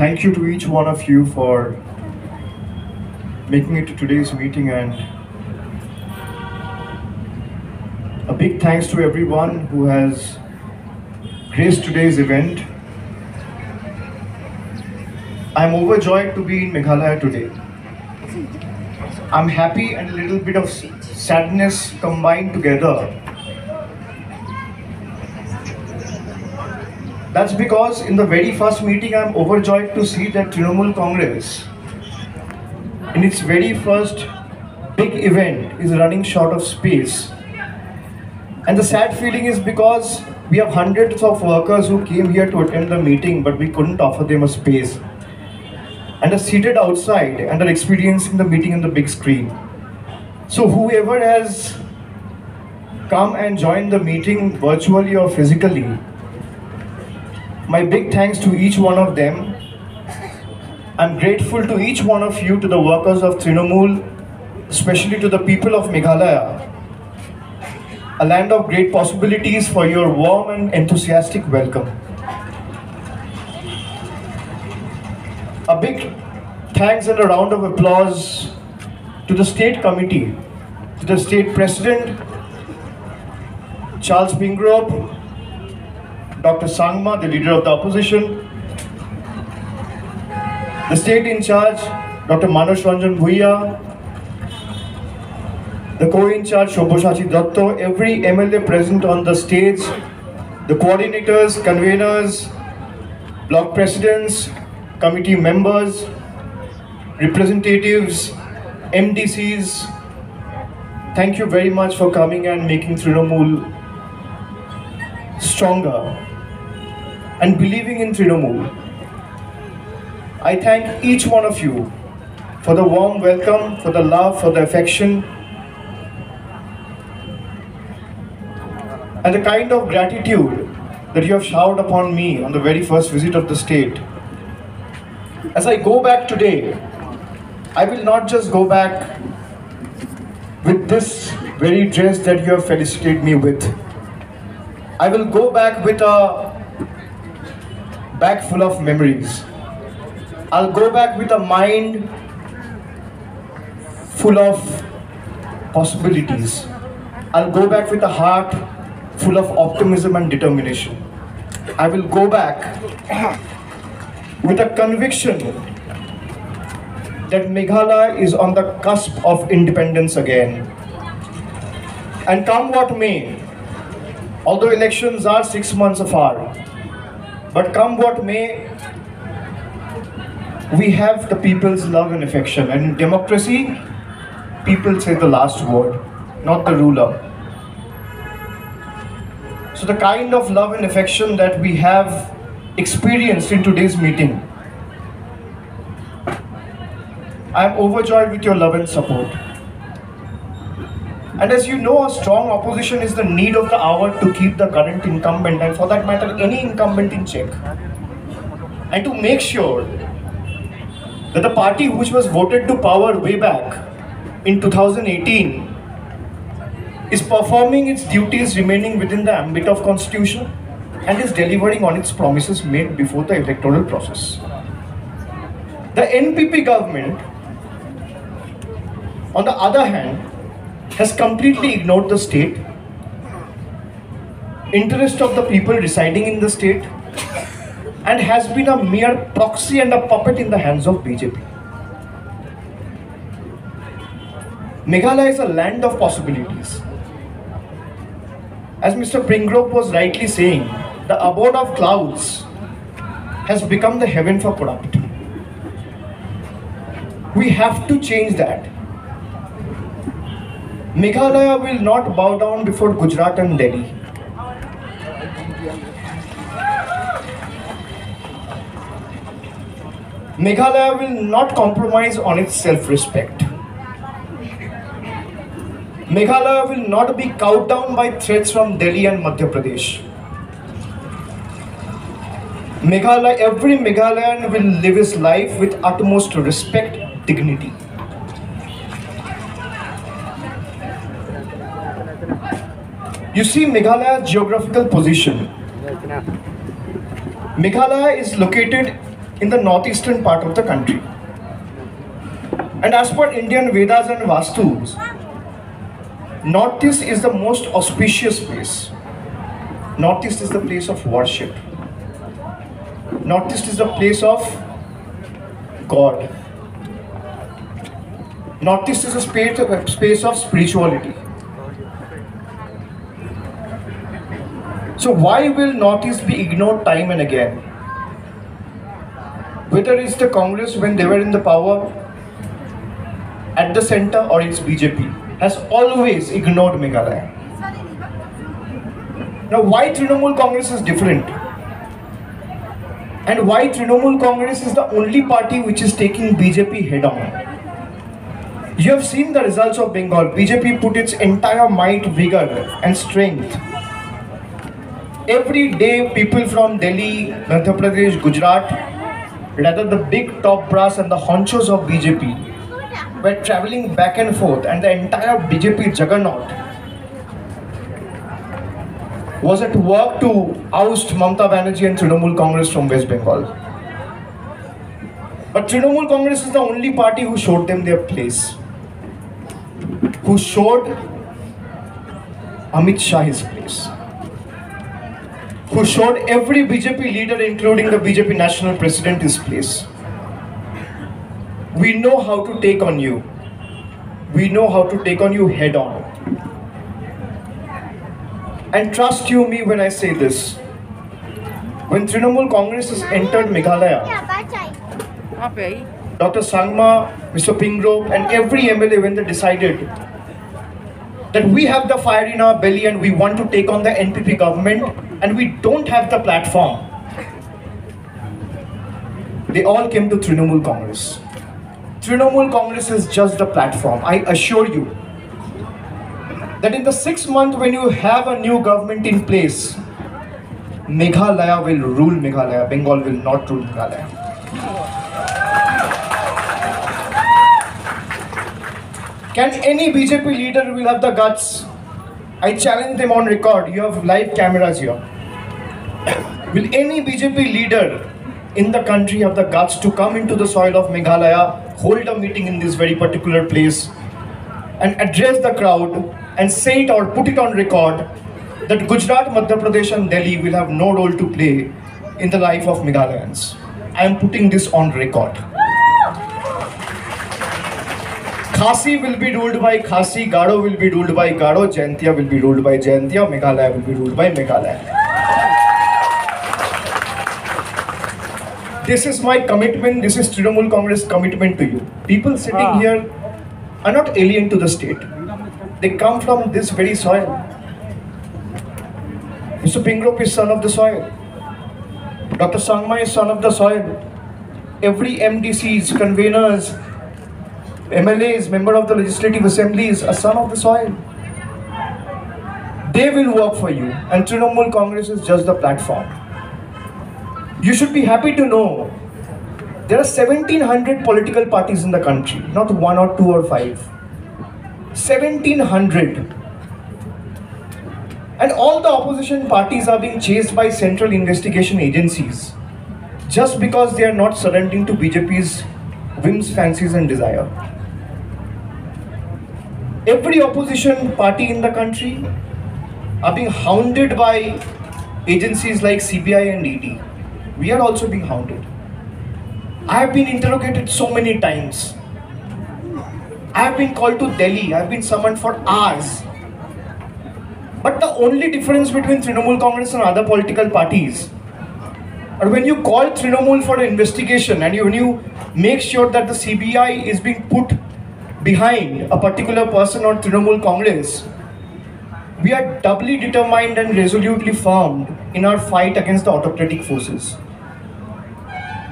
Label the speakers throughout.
Speaker 1: Thank you to each one of you for making it to today's meeting, and a big thanks to everyone who has graced today's event. I'm overjoyed to be in Meghalaya today. I'm happy and a little bit of sadness combined together. That's because in the very first meeting, I'm overjoyed to see that Trinamool Congress, in its very first big event, is running short of space. And the sad feeling is because we have hundreds of workers who came here to attend the meeting, but we couldn't offer them a space, and are seated outside and are experiencing the meeting on the big screen. So whoever has come and joined the meeting virtually or physically, my big thanks to each one of them. I'm grateful to each one of you, to the workers of Trinamool, especially to the people of Meghalaya, a land of great possibilities, for your warm and enthusiastic welcome. A big thanks and a round of applause to the state committee, to the state president, Charles Pingrove, Dr. Sangma, the leader of the opposition, the state in charge, Dr. Manas Ranjan Bhuiya, the co-in charge, Shobhoshachi Datto, every MLA present on the stage, the coordinators, conveners, block presidents, committee members, representatives, MDCs, thank you very much for coming and making Trinamool stronger and believing in Trinamool. I thank each one of you for the warm welcome, for the love, for the affection, and the kind of gratitude that you have showered upon me on the very first visit of the state. As I go back today, I will not just go back with this very dress that you have felicitated me with. I will go back with a bag full of memories. I'll go back with a mind full of possibilities. I'll go back with a heart full of optimism and determination. I will go back with a conviction that Meghalaya is on the cusp of independence again. And come what may, although elections are 6 months apart, but come what may, we have the people's love and affection. And in democracy, people say the last word, not the ruler. So the kind of love and affection that we have experienced in today's meeting, I am overjoyed with your love and support. And as you know, a strong opposition is the need of the hour to keep the current incumbent, and for that matter, any incumbent, in check. And to make sure that the party which was voted to power way back in 2018 is performing its duties, remaining within the ambit of Constitution, and is delivering on its promises made before the electoral process. The NPP government, on the other hand, has completely ignored the state, interest of the people residing in the state, and has been a mere proxy and a puppet in the hands of BJP. Meghalaya is a land of possibilities. As Mr. Pingrove was rightly saying, the abode of clouds has become the heaven for corrupt. We have to change that. Meghalaya will not bow down before Gujarat and Delhi. Meghalaya will not compromise on its self-respect. Meghalaya will not be cowed down by threats from Delhi and Madhya Pradesh. Meghalaya, every Meghalayan will live his life with utmost respect, dignity. You see Meghalaya's geographical position. Meghalaya is located in the northeastern part of the country. And as per Indian Vedas and Vastus, Northeast is the most auspicious place. Northeast is the place of worship. Northeast is the place of God. Northeast is a space of spirituality. So why will Northeast be ignored time and again? Whether it's the Congress when they were in the power at the center or it's BJP, has always ignored Meghalaya. Now why Trinamool Congress is different? And why Trinamool Congress is the only party which is taking BJP head on? You have seen the results of Bengal. BJP put its entire might, vigor and strength. Every day people from Delhi, Madhya Pradesh, Gujarat, rather the big top brass and the honchos of BJP were traveling back and forth, and the entire BJP juggernaut was at work to oust Mamata Banerjee and Trinamool Congress from West Bengal. But Trinamool Congress is the only party who showed them their place, who showed Amit Shah his place, who showed every BJP leader, including the BJP national president, his place. We know how to take on you. We know how to take on you head on. And trust you me when I say this. When Trinamool Congress has entered Meghalaya, Dr. Sangma, Mr. Pingrove and every MLA, when they decided that we have the fire in our belly and we want to take on the NPP government and we don't have the platform, they all came to Trinamool Congress. Trinamool Congress is just the platform. I assure you that in the 6 months when you have a new government in place, Meghalaya will rule Meghalaya. Bengal will not rule Meghalaya. Can any BJP leader will have the guts? I challenge them on record. You have live cameras here. Will any BJP leader in the country have the guts to come into the soil of Meghalaya, hold a meeting in this very particular place and address the crowd and say it or put it on record that Gujarat, Madhya Pradesh and Delhi will have no role to play in the life of Meghalayans? I am putting this on record. Khasi will be ruled by Khasi, Garo will be ruled by Garo, Jaintia will be ruled by Jaintia, Meghalaya will be ruled by Meghalaya. This is my commitment, this is Trinamool Congress commitment to you. People sitting here are not alien to the state. They come from this very soil. Mr. Pingrove is son of the soil. Dr. Sangma is son of the soil. Every MDCs, conveners, MLAs, member of the Legislative Assembly is a son of the soil. They will work for you and Trinamool Congress is just the platform. You should be happy to know there are 1700 political parties in the country, not 1 or 2 or 5. 1700. And all the opposition parties are being chased by central investigation agencies just because they are not surrendering to BJP's whims, fancies and desire. Every opposition party in the country are being hounded by agencies like CBI and ED. We are also being hounded. I have been interrogated so many times. I have been called to Delhi. I have been summoned for hours. But the only difference between Trinamool Congress and other political parties, or when you call Trinamool for an investigation and when you make sure that the CBI is being put behind a particular person on Trinamool Congress, we are doubly determined and resolutely firm in our fight against the autocratic forces.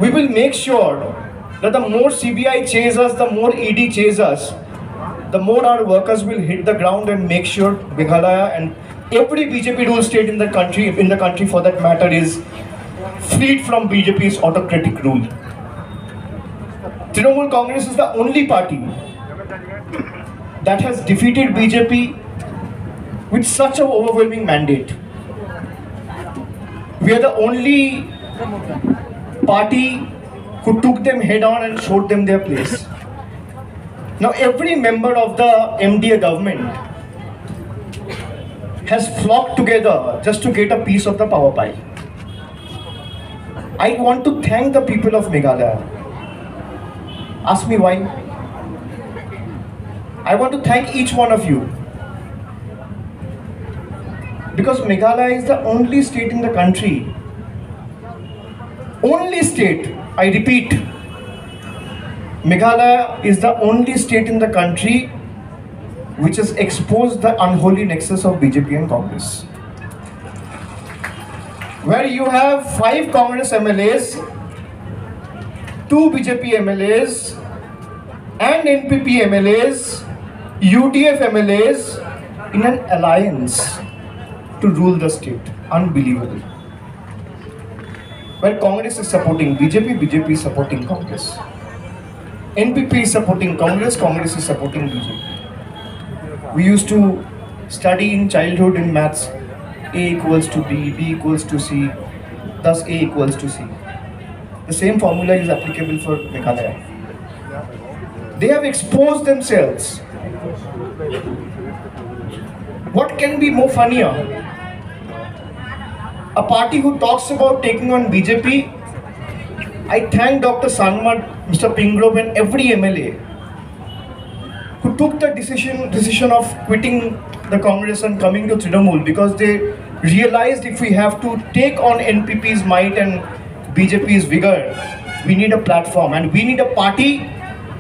Speaker 1: We will make sure that the more CBI chases us, the more ED chases us, the more our workers will hit the ground and make sure Meghalaya and every BJP ruled state in the country for that matter is freed from BJP's autocratic rule. Trinamool Congress is the only party that has defeated BJP with such an overwhelming mandate. We are the only party who took them head on and showed them their place. Now every member of the MDA government has flocked together just to get a piece of the power pie. I want to thank the people of Meghalaya. Ask me why. I want to thank each one of you. Because Meghalaya is the only state in the country, only state, I repeat, Meghalaya is the only state in the country which has exposed the unholy nexus of BJP and Congress. Where you have 5 Congress MLAs, 2 BJP MLAs, and NPP MLAs, UDF MLAs in an alliance to rule the state. Unbelievable. Where Congress is supporting BJP, BJP is supporting Congress. NPP is supporting Congress, Congress is supporting BJP. We used to study in childhood in maths, A equals to B, B equals to C, thus A equals to C. The same formula is applicable for Meghalaya. They have exposed themselves. What can be more funnier? A party who talks about taking on BJP. I thank Dr. Sanmat, Mr. Pingrove and every MLA who took the decision of quitting the Congress and coming to Trinamool, because they realized if we have to take on NPP's might and BJP's vigor, we need a platform and we need a party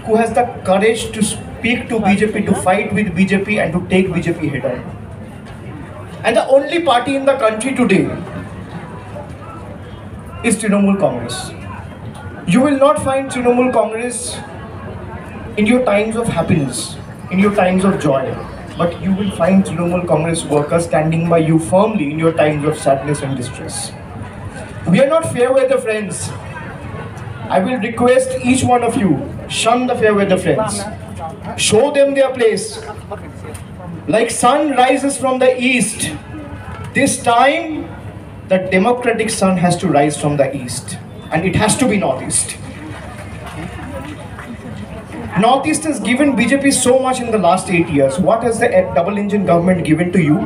Speaker 1: who has the courage to speak to BJP, to fight with BJP and to take BJP head on. And the only party in the country today is Trinamool Congress. You will not find Trinamool Congress in your times of happiness, in your times of joy, but you will find Trinamool Congress workers standing by you firmly in your times of sadness and distress. We are not fair weather friends. I will request each one of you, shun the fair weather friends. Show them their place. Like sun rises from the east, this time the democratic sun has to rise from the east, and it has to be northeast. Northeast has given BJP so much in the last 8 years. What has the double engine government given to you?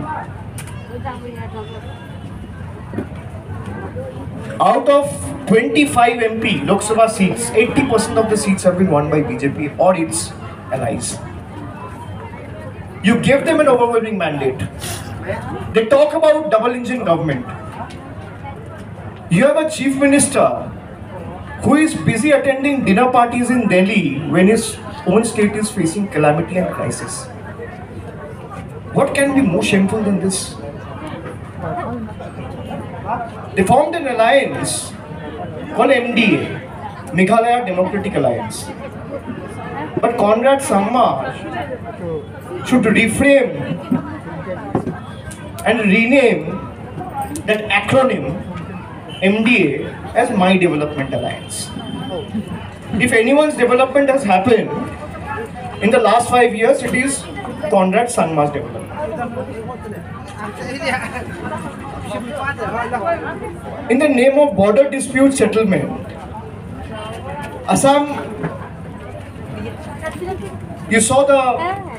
Speaker 1: Out of 25 MP Lok Sabha seats, 80% of the seats have been won by BJP or its allies. You give them an overwhelming mandate. They talk about double engine government. You have a chief minister who is busy attending dinner parties in Delhi when his own state is facing calamity and crisis. What can be more shameful than this? They formed an alliance called MDA, Meghalaya Democratic Alliance. But Conrad Sangma should reframe and rename that acronym MDA as My Development Alliance. If anyone's development has happened in the last 5 years, it is Conrad Sangma's development. In the name of border dispute settlement, Assam, you saw the